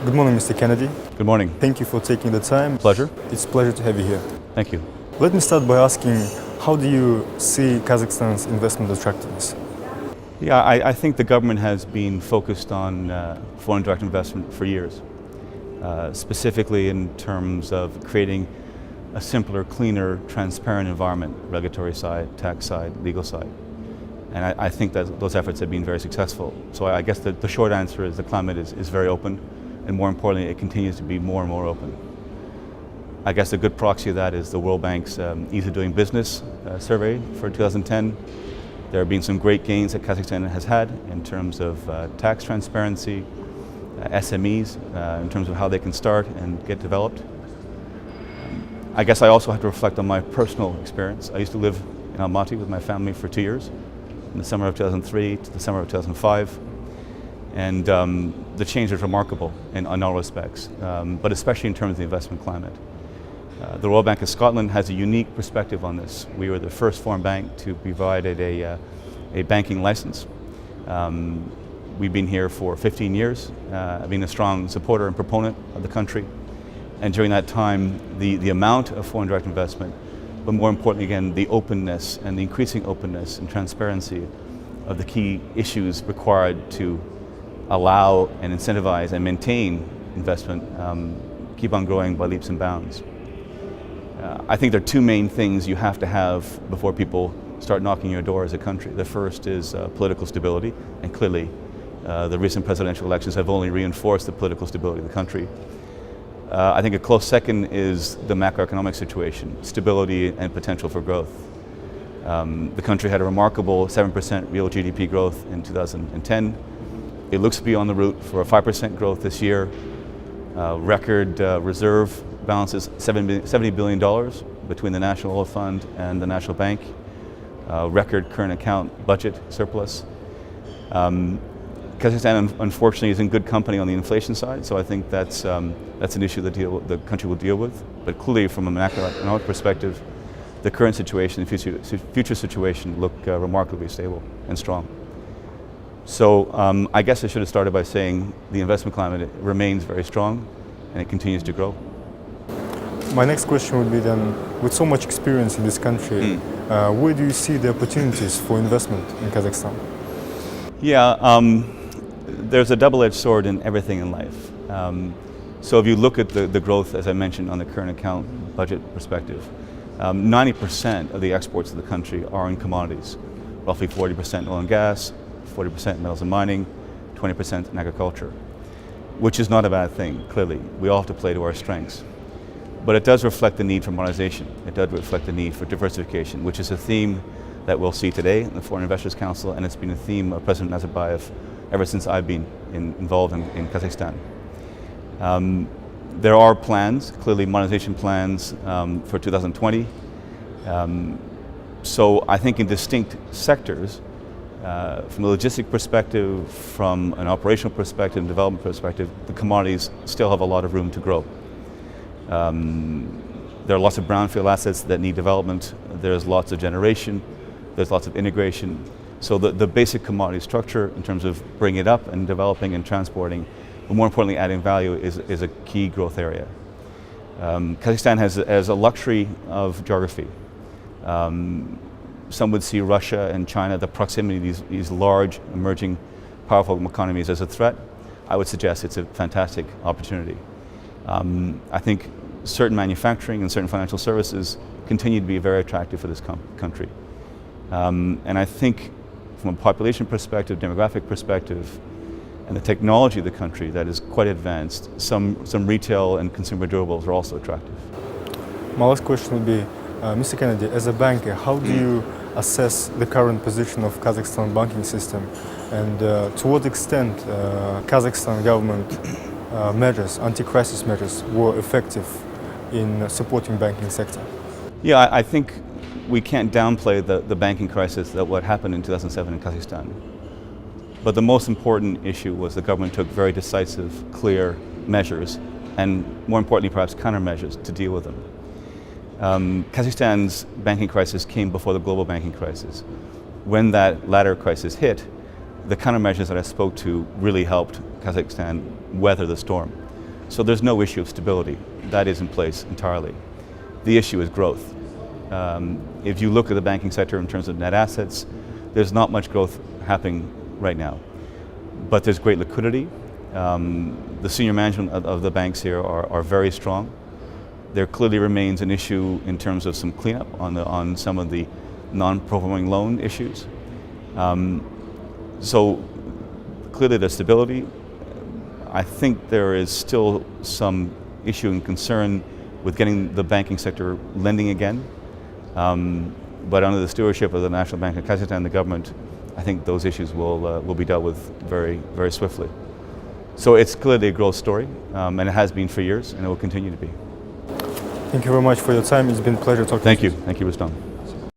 Good morning, Mr. Kennedy. Good morning. Thank you for taking the time. Pleasure. It's a pleasure to have you here. Thank you. Let me start by asking, how do you see Kazakhstan's investment attractiveness? Yeah, I think the government has been focused on foreign direct investment for years, specifically in terms of creating a simpler, cleaner, transparent environment, regulatory side, tax side, legal side. And I think that those efforts have been very successful. So I guess the short answer is the climate is very open, and more importantly, it continues to be more and more open. I guess a good proxy of that is the World Bank's Ease of Doing Business survey for 2010. There have been some great gains that Kazakhstan has had in terms of tax transparency, SMEs, in terms of how they can start and get developed. I guess I also have to reflect on my personal experience. I used to live in Almaty with my family for 2 years, in the summer of 2003 to the summer of 2005. And the change is remarkable in all respects, but especially in terms of the investment climate. The Royal Bank of Scotland has a unique perspective on this. We were the first foreign bank to be provided a banking license. We've been here for 15 years. I've been a strong supporter and proponent of the country. And during that time, the amount of foreign direct investment, but more importantly again, the openness and the increasing openness and transparency of the key issues required to allow and incentivize and maintain investment keep on growing by leaps and bounds. I think there are two main things you have to have before people start knocking your door as a country. The first is political stability, and clearly the recent presidential elections have only reinforced the political stability of the country. I think a close second is the macroeconomic situation, stability and potential for growth. The country had a remarkable 7% real GDP growth in 2010. It looks to be on the route for a 5% growth this year. Record reserve balances, $70 billion between the National Oil Fund and the National Bank. Record current account budget surplus. Kazakhstan, unfortunately, is in good company on the inflation side, so I think that's an issue that the country will deal with. But clearly, from a macroeconomic perspective, the current situation and future situation look remarkably stable and strong. So I guess I should have started by saying the investment climate remains very strong, and it continues to grow. My next question would be then, with so much experience in this country, where do you see the opportunities for investment in Kazakhstan? Yeah, there's a double-edged sword in everything in life. So if you look at the growth, as I mentioned, on the current account budget perspective, 90% of the exports of the country are in commodities, roughly 40% oil and gas, 40% metals and mining, 20% in agriculture, which is not a bad thing, clearly. We all have to play to our strengths. But it does reflect the need for modernization. It does reflect the need for diversification, which is a theme that we'll see today in the Foreign Investors Council, and it's been a theme of President Nazarbayev ever since I've been involved in Kazakhstan. There are plans, clearly modernization plans for 2020. So I think in distinct sectors, from a logistic perspective, from an operational perspective, and development perspective, the commodities still have a lot of room to grow. There are lots of brownfield assets that need development. There's lots of generation. There's lots of integration. So the basic commodity structure in terms of bringing it up and developing and transporting, but more importantly adding value is a key growth area. Kazakhstan has a luxury of geography. Some would see Russia and China, the proximity of these large, emerging, powerful economies as a threat. I would suggest it's a fantastic opportunity. I think certain manufacturing and certain financial services continue to be very attractive for this country. And I think from a population perspective, demographic perspective, and the technology of the country that is quite advanced, some retail and consumer durables are also attractive. My last question would be, Mr. Kennedy, as a banker, how do you assess the current position of Kazakhstan banking system, and to what extent Kazakhstan government measures, anti-crisis measures, were effective in supporting banking sector? Yeah, I think we can't downplay the banking crisis that what happened in 2007 in Kazakhstan. But the most important issue was the government took very decisive, clear measures, and more importantly perhaps countermeasures to deal with them. Kazakhstan's banking crisis came before the global banking crisis. When that latter crisis hit, the countermeasures that I spoke to really helped Kazakhstan weather the storm. So there's no issue of stability. That is in place entirely. The issue is growth. If you look at the banking sector in terms of net assets, there's not much growth happening right now. But there's great liquidity. The senior management of the banks here are very strong. There clearly remains an issue in terms of some cleanup on some of the non-performing loan issues. So clearly there's stability. I think there is still some issue and concern with getting the banking sector lending again. But under the stewardship of the National Bank of Kazakhstan, the government, I think those issues will be dealt with very, very swiftly. So it's clearly a growth story, and it has been for years, and it will continue to be. Thank you very much for your time. It's been a pleasure talking to you. Thank you, Rustam.